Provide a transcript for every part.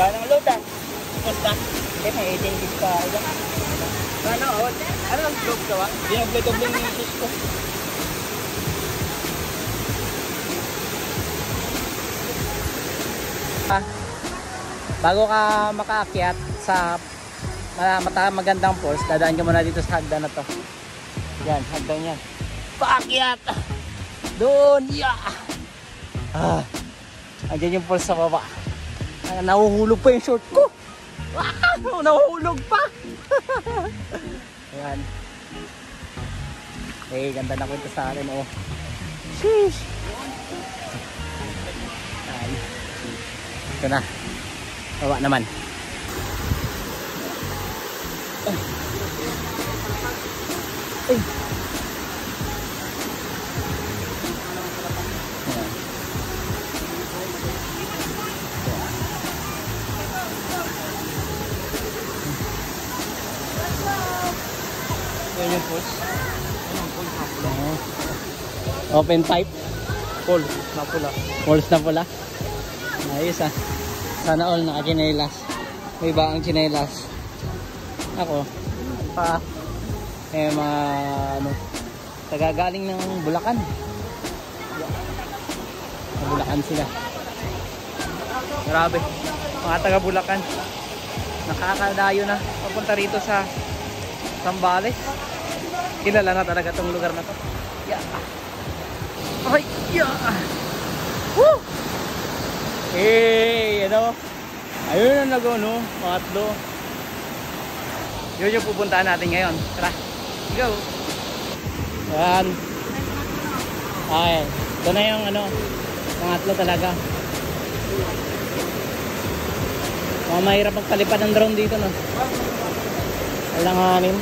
Kaya ng load ah. Basta. Hindi, may 18 gigs pa. Ano? Ano ang globe ka ba? Dinagdadoble ng isis ko. Bago ka makaakyat sa magandang falls, dadaan ka muna dito sa hagdan na to. Yan, hagdan yan. Paakyat! Doon! Yeah! Andyan yung falls sa baba. Nahuhulog pa yung short ko. Wow! Nahuhulog pa! Ayan. Eh, ganda na kwento sa akin, oh. Sheesh! Ayan. Ito na. Baba naman. Ay! Yan yung pulse. Open pipe. Full. Na pula. Falls na pula. Ayos ah. Sana all naka-chinelas. May iba ang chinelas. Ako. Pa. Eh mga ano. Tagagaling ng Bulacan. Sa Bulacan sila. Grabe. Mga taga Bulacan. Nakakadayo na. Papunta rito sa Zambales. Kilala na talaga tong lugar na to. Yeah. Ay, yeah. Woo! Hey, ano? Ayun ang lago, no? Matlo. Yun yung pupuntahan natin ngayon. Tara. Go. Yan. Ay, ito na yung ano, pangatlo talaga. Mga mahirap magpalipad ng drone dito, no? Alanganin.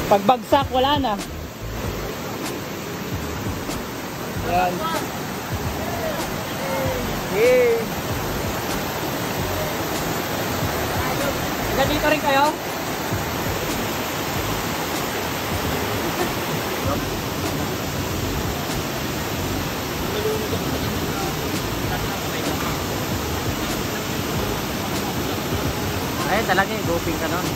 Pagbagsak, wala na. Yan. Hey. Nandito rin kayo? Ay, talaga eh. Doping ka nun.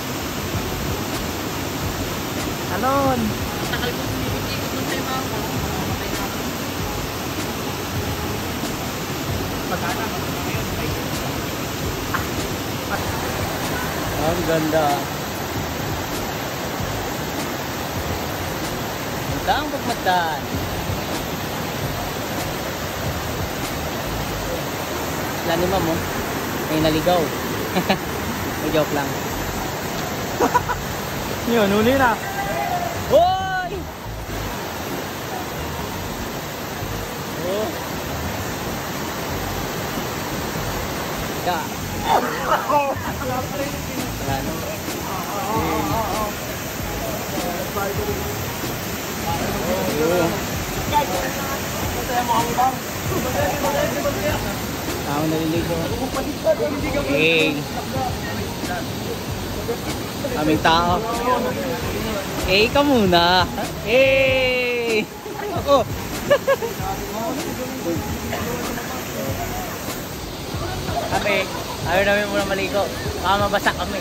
Alon. Takal ko sinibig-ikot nun sa'yo mga ako. Pagkana. Ang ganda. Ganda ang pagmataan. Sila ni Ma'am, oh. May naligaw. May joke lang. Yun, huli na. Hoy! Oh. Ka. Yan. Tao naliligo. Hey. Kaming tao. Hey ka muna. Hey. Ako. Kami, ayaw namin muna maligo. Baka mabasa kami.